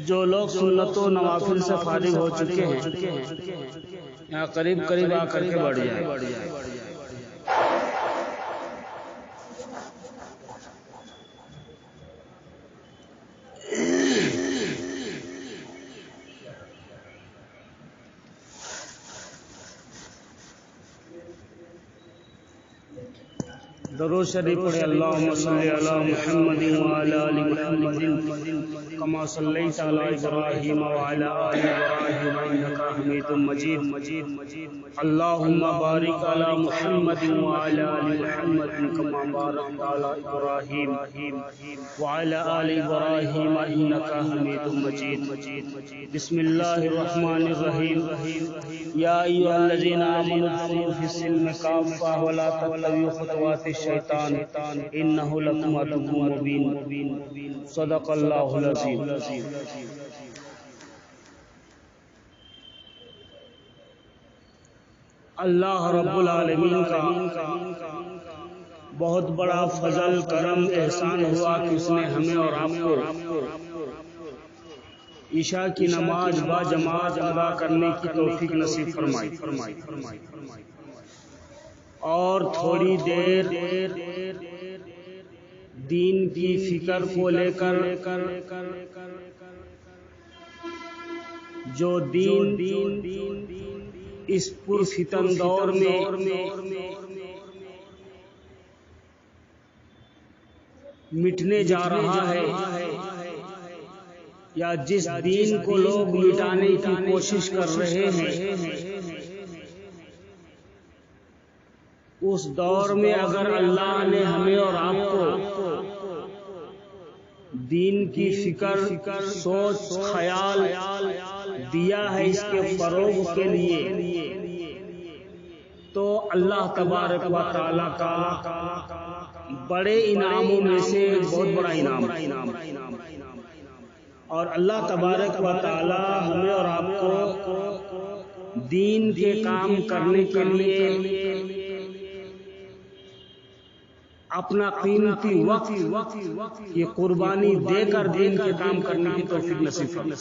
جو لوگ سنت و نوافل سے فارغ ہو چکے ہیں یہاں قریب قریب آ کر کے بڑھ جائے. درود شریف پڑھے. اللہم صلی علی محمد وعلی آل محمد کما صلیت علی ابراہیم وعلی آل ابراہیم انک حمید مجید. اللہم بارک علی محمد وعلی آل محمد کما بارکت علی ابراہیم وعلی آل ابراہیم انک حمید مجید. بسم اللہ الرحمن الرحیم. یا ایھا الذین آمنوا ادخلوا فی السلم کافۃ ولا تتبعوا خطوات الشیطان انہ لکم عدو مبین. صدق اللہ العظیم. اللہ رب العالمین کا بہت بڑا فضل کرم احسان ہوا کہ اس نے ہمیں اور آپ کو عشاء کی نماز با جماعت ادا کرنے کی توفیق نصیب فرمائی اور تھوڑی دیر دین کی فکر کو لے کر جو دین اس پرفتن دور میں مٹنے جا رہا ہے یا جس دین کو لوگ مٹانے کی کوشش کر رہے ہیں اس دور میں اگر اللہ نے ہمیں اور آپ کو دین کی فکر سوچ خیال دیا ہے اس کے فروغ کے لیے تو اللہ تبارک و تعالی کا بڑے انعاموں میں سے بہت بڑا انعام. اور اللہ تبارک و تعالی ہمیں اور آپ کو دین کے کام کرنے کے لیے اپنا قیمتی وقت یہ قربانی دے کر دین کے کام کرنے کی توفیق نصیب فرمائے.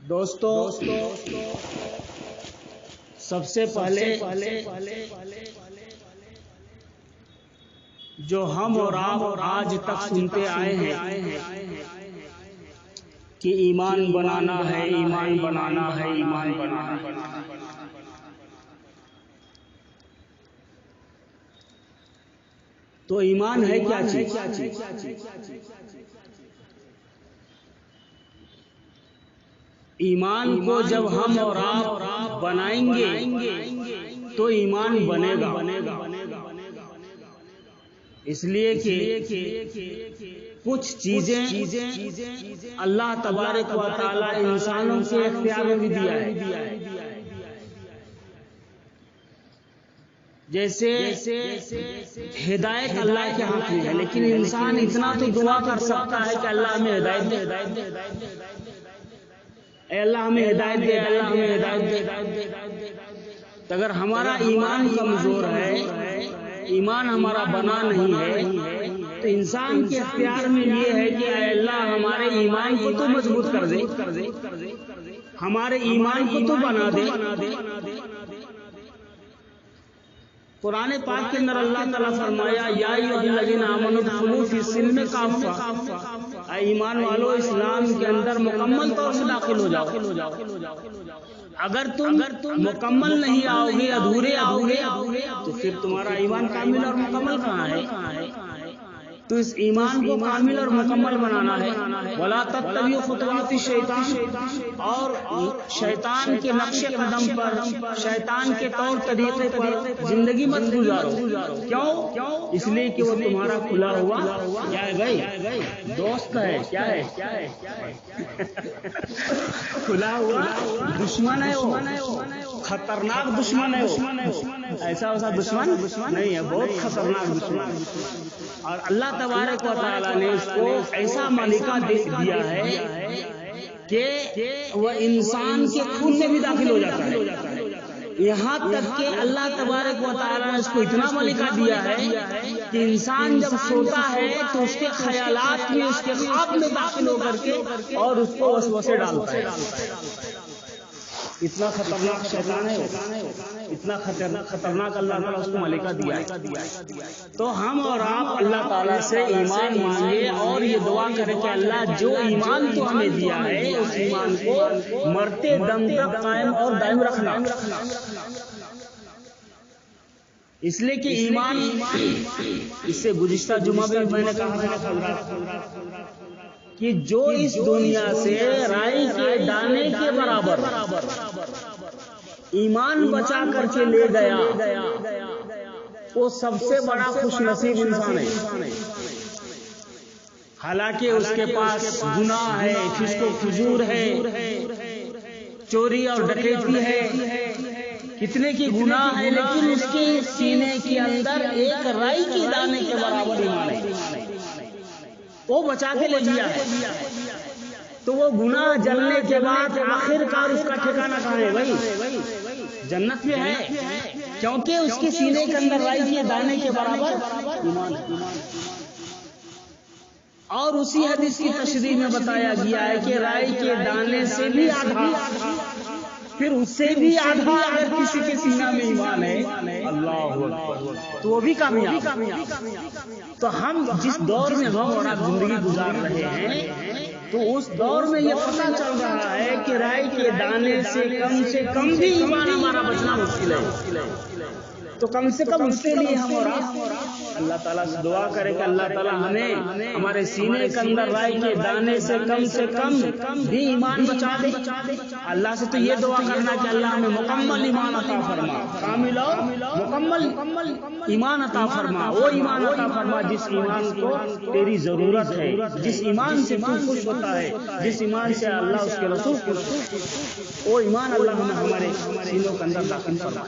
دوستو سب سے پہلے جو ہم اور آپ آج تک سنتے آئے ہیں کہ ایمان بنانا ہے ایمان بنانا ہے ایمان بنانا ہے. تو ایمان ہے کیا چیز؟ ایمان کو جب ہم اور آپ بنائیں گے تو ایمان بنے گا. اس لیے کہ کچھ چیزیں اللہ تبارک و تعالی انسانوں کے اختیار میں بھی دیا ہے. جیسے ہدایت اللہ کے ہاتھ میں ہے لیکن انسان اتنا تو دعا کر سکتا ہے کہ اللہ ہمیں ہدایت دے. اے اللہ ہمیں ہدایت دے، اللہ ہمیں ہدایت دے. تو اگر ہمارا ایمان کمزور ہے، ایمان ہمارا بنا نہیں ہے تو انسان کے اختیار میں یہ ہے کہ اے اللہ ہمارے ایمان کو تو مضبوط کر دے، ہمارے ایمان کو تو بنا دے. قرآن پاک کے اندر اللہ تعالیٰ فرمایا یا ایھا الذین آمنوا ادخلوا فی السلم کافۃ، اے ایمان والو اسلام کے اندر مکمل طور سے داخل ہو جاؤ. اگر تم مکمل نہیں آؤ گے، ادھورے تو پھر تمہارا ایمان کامل اور مکمل کہاں ہے؟ تو اس ایمان کو کامل اور مکمل بنانا ہے. وَلَا تَتَّبِعُوا خُطُوَاتِ الشَّيْطَانِ، اور شیطان کے نقش قدم پر، شیطان کے طور طریقے پر زندگی مت گزارو. کیوں؟ اس لیے کہ وہ تمہارا کھلا ہوا کیا ہے بھائی؟ دوست ہے. کیا ہے؟ کھلا ہوا دشمن ہے. وہ خطرناک دشمن ہے. ایسا ویسا دشمن نہیں ہے، بہت خطرناک دشمن. اور اللہ تبارک و تعالیٰ نے اس کو ایسا ملکہ دیا ہے کہ وہ انسان کے خون میں بھی داخل ہو جاتا ہے. یہاں تک کہ اللہ تبارک و تعالیٰ نے اس کو اتنا ملکہ دیا ہے کہ انسان جب سوتا ہے تو اس کے خیالات میں، اس کے خواب میں داخل ہو کر کے اور اس کو وسوسے ڈالتا ہے. اتنا خطرناک شیطان ہے، اتنا خطرناک اللہ تعالیٰ اس کو ملکہ دیا ہے. تو ہم اور آپ اللہ تعالیٰ سے ایمان مانگے اور یہ دعا کریں کہ اللہ جو ایمان تو ہمیں دیا ہے اس ایمان کو مرتے دم تک قائم اور دائم رکھنا. اس لیے کہ ایمان، اس سے گزشتہ جمعہ میں میں نے کہا کہ جو اس دنیا سے رائی کے دانے کے برابر ایمان بچا کر کے لے گیا وہ سب سے بڑا خوش نصیب انسان ہے. حالانکہ اس کے پاس گناہ ہے، فسق و فجور ہے، چوری اور ڈکیتی ہے، کتنے کی گناہ ہے، لیکن اس کے سینے کے اندر ایک رائی کے دانے کے برابر ایمان ہے، وہ بچا کے لے لیا ہے. تو وہ گناہ جلنے کے بعد آخر کار اس کا ٹھکانہ کہاں ہے؟ بھائی جنت میں ہے، کیونکہ اس کے سینے کے اندر رائی کے دانے کے برابر ایمان ہے. اور اسی حدیث کی تشریح میں بتایا گیا ہے کہ رائی کے دانے سے بھی آدھا، پھر اس سے بھی آدھا اگر کسی کے سینہ میں ایمان ہے، اللہ اکبر، تو وہ بھی کامیاب. تو ہم جس دور میں ہم اور آپ زندگی گزار رہے ہیں تو اس دور میں یہ پتہ چل رہا ہے کہ رائی کے دانے سے کم بھی ایمان ہمارا بچنا مشکل ہے. تو کم سے کم اس کے لیے ہم اور آپ اللہ تعالیٰ سے دعا کریں کہ اللہ تعالیٰ ہمیں ہمارے سینے کے اندر رائی کے دانے سے کم بھی ایمان بچا دے. اللہ سے تو یہ دعا کرنا کہ اللہ ہمیں مکمل ایمان عطا فرما، کامل اور مکمل ایمان عطا فرما. وہ ایمان عطا فرما جس ایمان کو تیری ضرورت ہے، جس ایمان سے تو خوش ہوتا ہے، جس ایمان سے اللہ اس کے رسول خوش، وہ ایمان اللہ ہمارے سینوں کے اندر داخل فرما.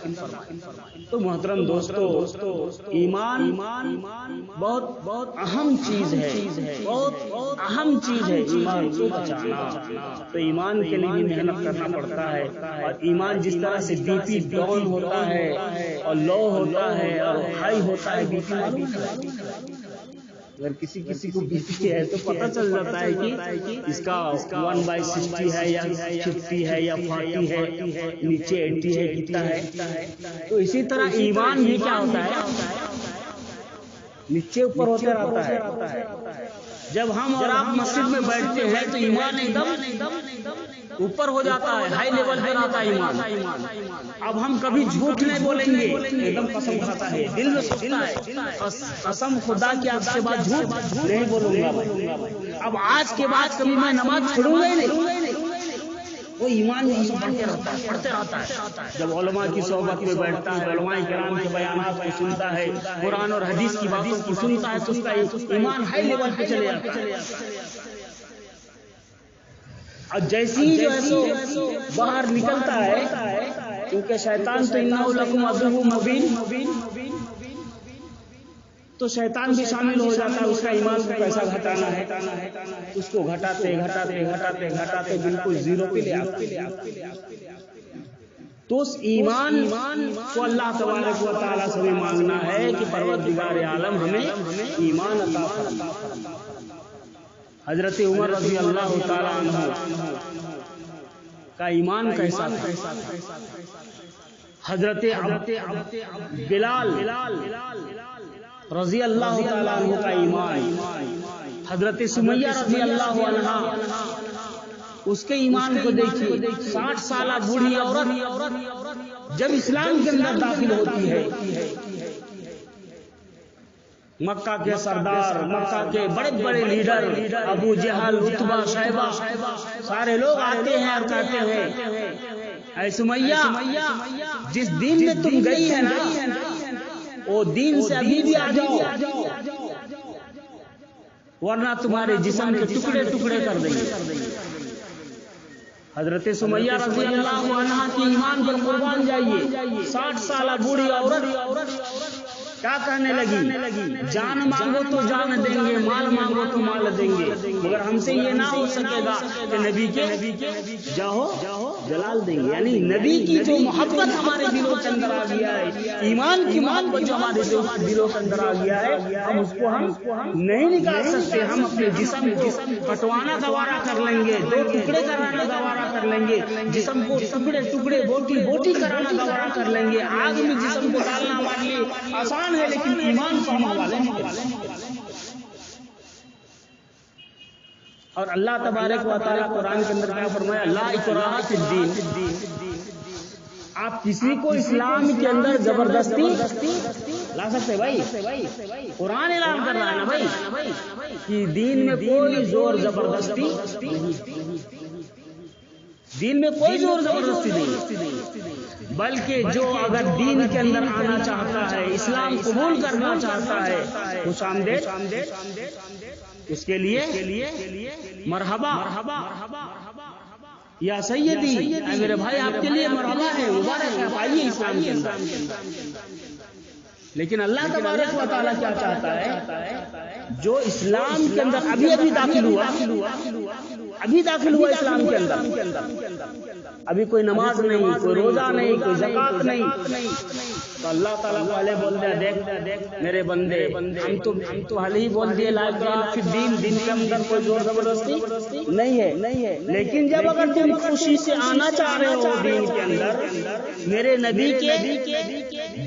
تو محترم دوستو، ایمان بہت اہم چیز ہے، بہت اہم چیز ہے ایمان کو بچانا. تو ایمان کے لیے بھی محنت کرنا پڑتا ہے. اور ایمان جس طرح سے بی پی ڈاؤن ہوتا ہے اور لو ہوتا ہے اور ہائی ہوتا ہے، بی پی معلوم ہے. اگر کسی کو بی پی ہے تو پتہ چل جاتا ہے کہ اس کا 1/60 ہے یا 50 ہے یا 40 ہے، نیچے 80 ہے، کتنا ہے. تو اسی طرح ایمان بھی کیا ہوتا ہے، نیچے اوپر ہوتے رہتا ہے. جب ہم اور آپ مسجد میں بیٹھتے ہیں تو ایمان ایک دم اوپر ہو جاتا ہے، ہائی لیول پہ رہتا ہے ایمان. اب ہم کبھی جھوٹ نہیں بولیں گے، ایک دم قسم کھاتا ہے، دل میں سوچتا ہے قسم خدا کی آج کے بعد جھوٹ نہیں بولوں گا. اب آج کے بعد کبھی میں نماز چھوڑوں گا ہی نہیں. وہ ایمان پڑھتے رہتا ہے. جب علماء کی صحبت میں بیٹھتا ہے، علماء کرام کے بیانات کو سنتا ہے، قرآن اور حدیث کی باتوں کو سنتا ہے، تو اس کا ایمان ہائی لیول پہ چلے جاتا ہے. اور جیسی ہی جو ہے باہر نکلتا ہے، کیونکہ شیطان تو انہ لکم عدو مبین، تو شیطان بھی شامل ہو جاتا ہے. اس کا ایمان کو کیسا گھٹانا ہے، اس کو گھٹاتے بالکل زیرو پہ لے آتا. تو اس ایمان کو اللہ تبارک و تعالیٰ سے مانگنا ہے کہ پروردگار عالم ہمیں ایمان عطا فرما. حضرت عمر رضی اللہ تعالیٰ عنہ کا ایمان کیسا تھا؟ حضرت بلال رضی اللہ تعالیٰ عنہ کا ایمان، حضرت سمیہ رضی اللہ عنہا، اس کے ایمان کو دیکھیے. 60 سالہ بوڑھی عورت جب اسلام کے اندر داخل ہوتی ہے، مکہ کے سردار، مکہ کے بڑے بڑے لیڈر ابو جہل، عتبہ، شیبہ، سارے لوگ آتے ہیں اور کہتے ہیں اے سمیہ، جس دین میں تم گئی ہے نا وہ دین سے ابھی بھی آ جاؤ، ورنہ تمہارے جسم کے ٹکڑے ٹکڑے کر دیں گے. حضرت سمیہ رضی اللہ عنہا کی ایمان پر قربان جائیے. 60 سالہ بوڑھی عورت کیا کہنے لگی؟ جان مانگو تو جان دیں گے، مال مانگو تو مال دیں گے، مگر ہم سے یہ نہ ہو سکے گا کہ نبی کے جاہو جلال دیں گے۔ یعنی نبی کی جو محبت ہمارے دلوں کے اندر آ گیا ہے، ایمان کی محبت جو ہمارے دلوں کے اندر آ گیا ہے، ہم اس کو ہم نہیں نکال سکتے۔ ہم اپنے جسم کو کٹوانا گوارا کر لیں گے، 2 ٹکڑے کرانا گوارا کر لیں گے، جسم کو ٹکڑے ٹکڑے بوٹی کرانا گوارا کر لیں گے۔ آگ میں جسم کو ڈالنا ہمارے لیے آسان ہے، لیکن ایمان کو ہم حوالے نہیں کر سکتے۔ اور اللہ تبارک و تعالیٰ قرآن کے اندر کیا فرمایا؟ لا اکراہ فی الدین، آپ کسی کو اسلام کے اندر زبردستی لا سکتے بھائی۔ قرآن اعلان کر رہا ہے نا بھائی کہ دین میں کوئی زور زبردستی نہیں، دین میں کوئی زور زبردستی نہیں، بلکہ جو اگر دین کے اندر آنا چاہتا ہے، اسلام قبول کرنا چاہتا ہے، خوش آمدید اس کے لیے مرحبا یا سیدی، اے میرے بھائی آپ کے لیے مرحبا ہے، مبارک ہے، آئیے اسلام کے اندر۔ لیکن اللہ تبارک و تعالیٰ کیا چاہتا ہے؟ جو اسلام کے اندر ابھی داخل ہوا اسلام کے اندر، ابھی کوئی نماز نہیں، کوئی روزہ نہیں، کوئی زکات نہیں، تو اللہ تعالیٰ پہلے بول دیا دیکھ میرے بندے، ہم تو حال ہی بول دیے لا اکراہ فی الدین، دین کے اندر کوئی زور زبردستی نہیں ہے، لیکن جب اگر تم خوشی سے آنا چاہ رہے ہو دین کے اندر، میرے نبی کے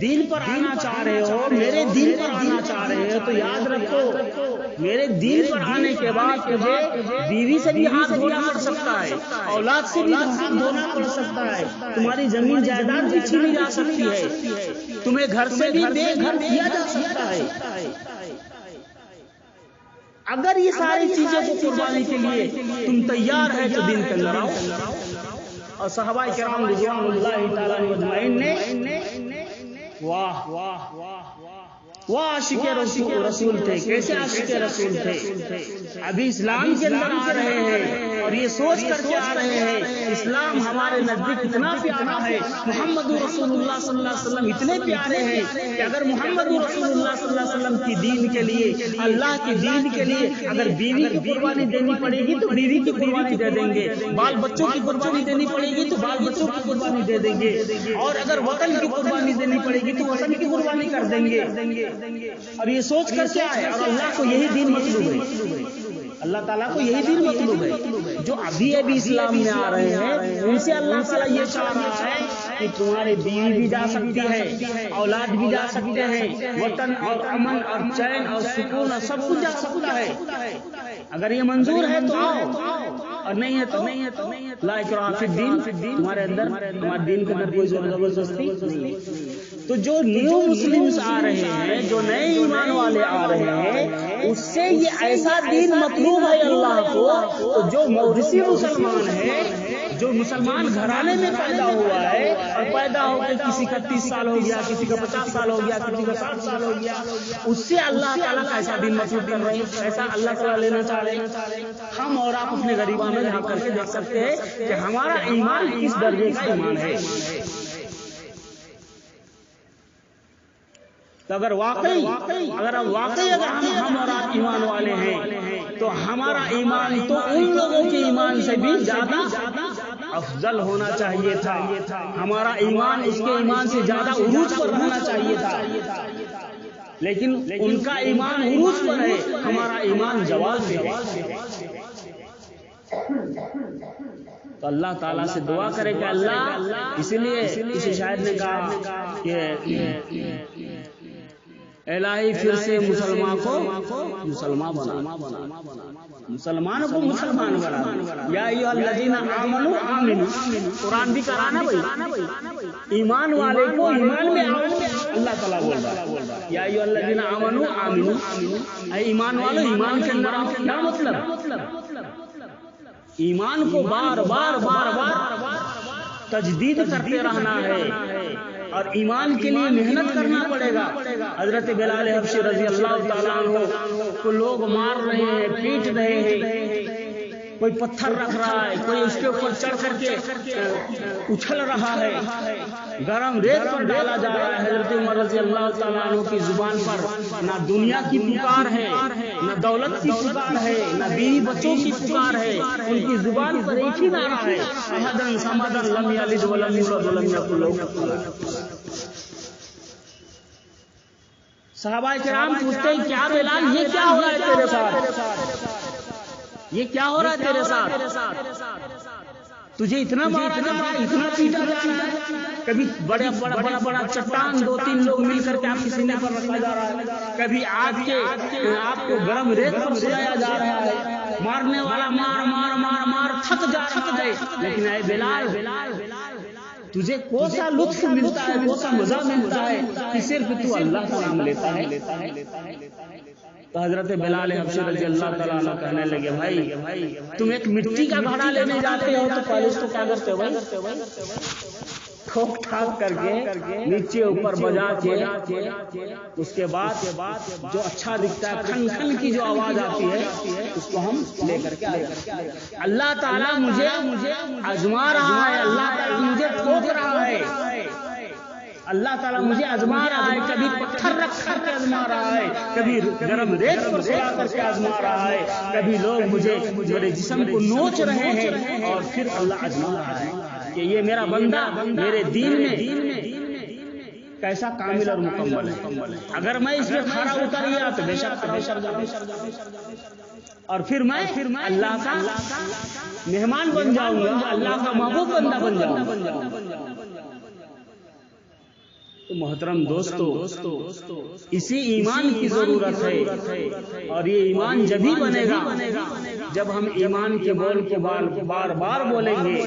دین پر آنا چاہ رہے ہو، میرے دین پر آنا چاہ رہے ہو، تو یاد رکھو میرے دین پر آنے کے بعد تجھے بیوی سے بھی ہاتھ دھونا پڑ سکتا ہے، اولاد سے بھی ہاتھ دھونا پڑ سکتا ہے، تمہاری زمین جائیداد بھی چھینی جا سکتی ہے، تمہیں گھر سے بھی بے گھر کیا جا سکتا ہے۔ اگر یہ ساری چیزوں کو قربانی کے لیے تم تیار ہے تو دین کے اندر آؤ۔ اور صحابہ کرام رضوان اللہ تعالیٰ اجمعین نے واہ واہ وہ عاشق رسول تھے، کیسے عاشق رسول تھے، ابھی اسلام کے اندر آ رہے ہیں اور یہ سوچ کر کے آ رہے ہیں اسلام ہمارے نزدیک اتنا پیارا ہے، محمد رسول اللہ صلی اللہ علیہ وسلم اتنے پیارے ہیں کہ اگر محمد رسول اللہ صلی اللہ علیہ وسلم کی دین کے لیے، اللہ کی دین کے لیے اگر بیوی کی قربانی دینی پڑے گی تو بیوی کی قربانی دے دیں گے، بال بچوں کی قربانی دینی پڑے گی تو بال بچوں کی قربانی دے دیں گے، اور اگر وطن کی قربانی دینی پڑے گی تو وطن کی قربانی کر دیں گے۔ اور یہ سوچ کر کیا ہے، اور اللہ کو یہی دین مطلوب ہے، اللہ تعالیٰ کو یہی دین مطلوب ہے۔ جو ابھی اسلام میں آ رہے ہیں ان سے اللہ تعالیٰ یہ چاہ رہا ہے کہ تمہاری بیوی بھی جا سکتی ہے، اولاد بھی جا سکتے ہیں، وطن اور امن اور چین اور سکون اور سب کچھ جا سکتا ہے۔ اگر یہ منظور ہے تو آؤ، اور نہیں ہے تو لا اکراہ فی الدین، تمہارے اندر تمہارے دین کے اندر کوئی زور زبردستی نہیں۔ تو جو نیو مسلمز آ رہے ہیں، جو نئے ایمان والے آ رہے ہیں، اس سے یہ ایسا دین مطلوب ہے اللہ کو، تو جو موریثی مسلمان ہے، جو مسلمان گھرانے میں پیدا ہوا ہے اور پیدا ہو کے کسی کا 30 سال ہو گیا، کسی کا 50 سال ہو گیا، کسی کا 60 سال ہو گیا، اس سے اللہ تعالیٰ کا ایسا دین مطلوب کر رہے ہیں، ایسا اللہ تعالیٰ لینا چاہ رہے ہیں۔ ہم اور آپ اپنے غریبوں میں جھانک کر کے دیکھ سکتے ہیں کہ ہمارا ایمان کس درجے کا ایمان ہے۔ تو اگر واقعی ہم اور آپ ایمان والے ہیں تو ہمارا ایمان تو ان لوگوں کے ایمان سے بھی زیادہ افضل ہونا چاہیے تھا، ہمارا ایمان اس کے ایمان سے زیادہ عروج پر ہونا چاہیے تھا، لیکن ان کا ایمان عروج پر ہے، ہمارا ایمان زوال پہ ہے۔ تو اللہ تعالیٰ سے دعا کرے کہ اللہ، اسی لیے کسی شاعر نے کہا کہ الہی پھر سے مسلمان کو مسلمان بنا، مسلمان کو مسلمان بنا، یا ایھا الذین آمنوا آمنوا، قرآن بھی کرانا بھائی، ایمان والے کو ایمان میں آؤ، اللہ تعالیٰ بول رہا ہے یا ایھا الذین آمنوا آمنوا، اے ایمان والو ایمان کے اندر آؤ۔ کیا مطلب؟ ایمان کو بار بار تجدید کرتے رہنا ہے اور ایمان کے لیے محنت کرنا پڑے گا۔ حضرت بلال حبشی رضی اللہ تعالیٰ عنہ کو لوگ مار رہے ہیں، پیٹ رہے ہیں، کوئی پتھر رکھ رہا ہے، کوئی اس کے اوپر چڑھ کر کے اچھل رہا ہے، گرم ریت پر ڈالا جا رہا ہے۔ حضرت عمر رضی اللہ تعالیٰ عنہ کی زبان پر نہ دنیا کی پکار ہے، نہ دولت کی پکار ہے، نہ بیوی بچوں کی پکار ہے، ان کی زبان پر ایک ہی نعرہ ہے، احدن صمدن لم یلد ولم یولد ولم یکن لہ کفوا احد۔ صحابہ کرام پوچھتے ہیں کیا بلال یہ کیا ہو رہا ہے تیرے ساتھ، یہ کیا ہو رہا ہے تیرے ساتھ، تجھے اتنا مارا جا رہا ہے، اتنا پیٹا جا رہا ہے، کبھی بڑا بڑا چٹان 2-3 لوگ مل کر کے آپ کے سینے پر رکھا جا رہا ہے، کبھی آپ کو گرم ریت پر سلایا جا رہا ہے، مارنے والا مار مار مار مار تھک جا رہا ہے، لیکن اے بلال تجھے کوسا لطف ملتا ہے، کوسا مزہ ملتا ہے کہ صرف تو اللہ کا نام لیتا ہے۔ تو حضرت بلال حبشی رضی اللہ تعالیٰ عنہ کہنے لگے بھائی تم ایک مٹی کا گھڑا لینے جاتے ہو تو پہلے تو کیا کرتے ہو بھائی، ٹھوک ٹھاک کر کے نیچے اوپر بجا کے اس کے بعد جو اچھا دکھتا ہے کھن کھن کی جو آواز آتی ہے اس کو ہم لے کر کے آئے۔ اللہ تعالیٰ مجھے آزما رہا ہے، اللہ تعالیٰ مجھے ٹھوک رہا ہے، اللہ تعالیٰ مجھے آزما رہا ہے، کبھی پتھر رکھ کر کے آزما رہا ہے، کبھی گرم ریت پر سلا کر کے آزما رہا ہے، کبھی لوگ مجھے میرے جسم کو نوچ رہے ہیں، اور پھر اللہ آزما رہا ہے کہ یہ میرا بندہ میرے دین میں کیسا کامل اور مکمل ہے۔ اگر میں اس میں کھڑا اتر گیا تو بے شک اور پھر میں اللہ کا مہمان بن جاؤں گا، اللہ کا محبوب بندہ بن جاؤں گا۔ تو محترم دوستو اسی ایمان کی ضرورت ہے، اور یہ ایمان جبھی بنے گا جب ہم ایمان کے بول کو بار بار بولیں گے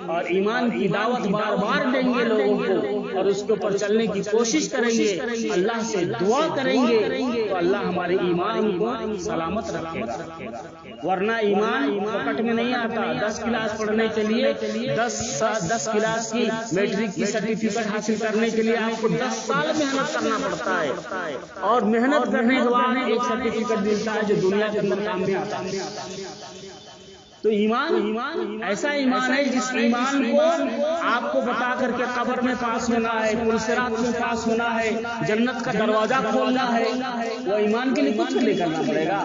اور ایمان کی دعوت بار بار دیں گے لوگوں کو، اور اس کے اوپر چلنے کی کوشش کریں گے، اللہ سے دعا کریں گے تو اللہ ہمارے ایمان کو سلامت رکھے گا۔ ورنہ ایمان پکٹ میں نہیں آتا۔ 10 کلاس پڑھنے کے لیے 10 کلاس کی میٹرک کی سرٹیفکیٹ حاصل کرنے کے لیے آپ کو 10 سال محنت کرنا پڑتا ہے، اور محنت کرنے کے بعد ایک سرٹیفکیٹ ملتا ہے جو دنیا کے اندر کام میں آتا ہے۔ تو ایمان ایسا ایمان ہے جس ایمان کو آپ کو بتا کر کے قبر میں پاس ہونا ہے، پل صراط میں پاس ہونا ہے، جنت کا دروازہ کھولنا ہے، وہ ایمان کے لیے کچھ نہیں کرنا پڑے گا،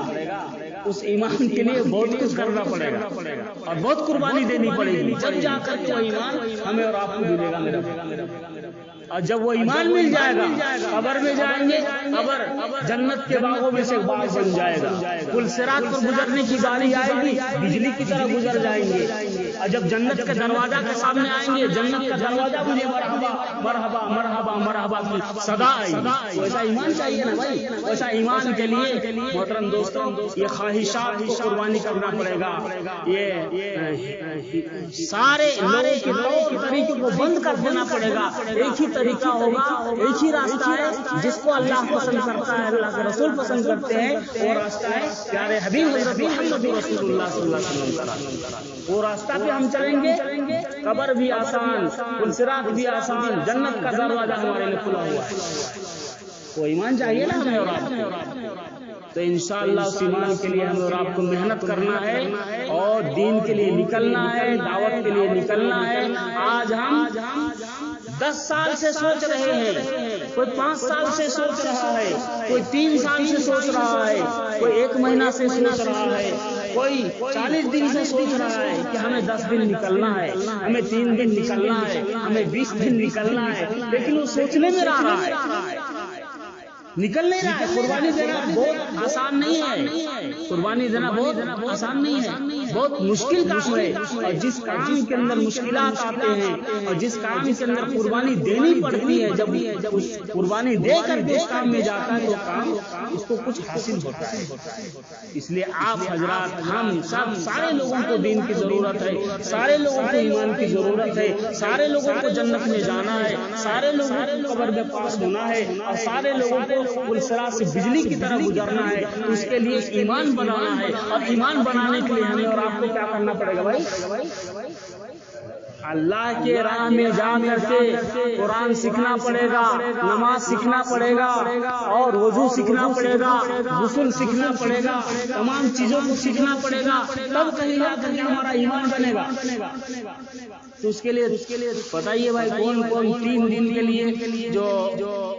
اس ایمان کے لیے بہت کچھ کرنا پڑے گا اور بہت قربانی دینی پڑے گی، جب جا کر کے وہ ایمان ہمیں اور آپ کو ملے گا میرا۔ اور جب وہ ایمان مل جائے گا قبر میں جائیں گے، قبر جنت کے باغوں میں سے باغ بن جائے گا، پل صراط پر گزرنے کی باری آئے گی، بجلی کی طرح گزر جائیں گے، اور جب جنت کے دروازہ کے سامنے آئیں گے، جنت کا دروازہ مجھے مرحبا مرحبا مرحبا مرحبا کی صدا آئے گی۔ ویسا ایمان چاہیے نا بھائی، ویسا ایمان کے لیے محترم دوستوں یہ خواہشات کو قربانی کرنا پڑے گا، یہ سارے لوگوں کے طریقے کو بند کر دینا پڑے گا۔ ایک ہی طریقہ ہوگا، ایک ہی راستہ ہے جس کو اللہ پسند کرتا ہے، اللہ کے رسول پسند کرتے ہیں، وہ راستہ ہے پیارے حبیب حضرت محمد رسول اللہ صلی اللہ علیہ وسلم۔ وہ راستہ پہ ہم چلیں گے، قبر بھی آسان، پل صراط بھی آسان، جنت کا دروازہ ہمارے لیے کھلا ہوا ہے۔ وہ ایمان چاہیے نا ہمیں اور آپ کو، تو انشاءاللہ اس ایمان کے لیے ہمیں اور آپ کو محنت کرنا ہے، اور دین کے لیے نکلنا ہے، دعوت کے لیے نکلنا ہے۔ آج ہم 10 سال سے سوچ رہے ہیں، کوئی 5 سال سے سوچ رہا ہے، کوئی 3 سال سے سوچ رہا ہے، کوئی 1 مہینہ سے سوچ رہا ہے، کوئی 40 دن سے سوچ رہا ہے کہ ہمیں 10 دن نکلنا ہے، ہمیں 3 دن نکلنا ہے، ہمیں 20 دن نکلنا ہے، لیکن وہ سوچنے میں رہ رہا ہے، نکل نہیں رہا ہے۔ قربانی دینا بہت آسان نہیں ہے، قربانی دینا بہت آسان نہیں ہے، بہت مشکل کام ہے، اور جس کام کے اندر مشکلات آتے ہیں اور جس کام کے اندر قربانی دینی پڑتی ہے، جب اس قربانی دے کر کے اس کام میں جاتا ہے تو کام اس کو کچھ حاصل ہوتا ہے۔ اس لیے آپ حضرات، ہم سب سارے لوگوں کو دین کی ضرورت ہے، سارے لوگوں کو ایمان کی ضرورت ہے، سارے لوگوں کو جنت میں جانا ہے، سارے لوگوں کو قبر میں پاس ہونا ہے، اور سارے لوگوں کو پل صراط سے بجلی کی طرح گزرنا ہے۔ اس کے لیے ایمان بنانا ہے، اور ایمان بنانے کے لیے ہمیں اور آپ کو کیا کرنا پڑے گا بھائی؟ اللہ کے راہ میں جا کر کے قرآن سیکھنا پڑے گا، نماز سیکھنا پڑے گا، اور وضو سیکھنا پڑے گا، غسل سیکھنا پڑے گا، تمام چیزوں کو سیکھنا پڑے گا، تب کہیں جا کر کے ہمارا ایمان بنے گا۔ تو اس کے لیے بتائیے بھائی، کون 3 دن کے لیے جو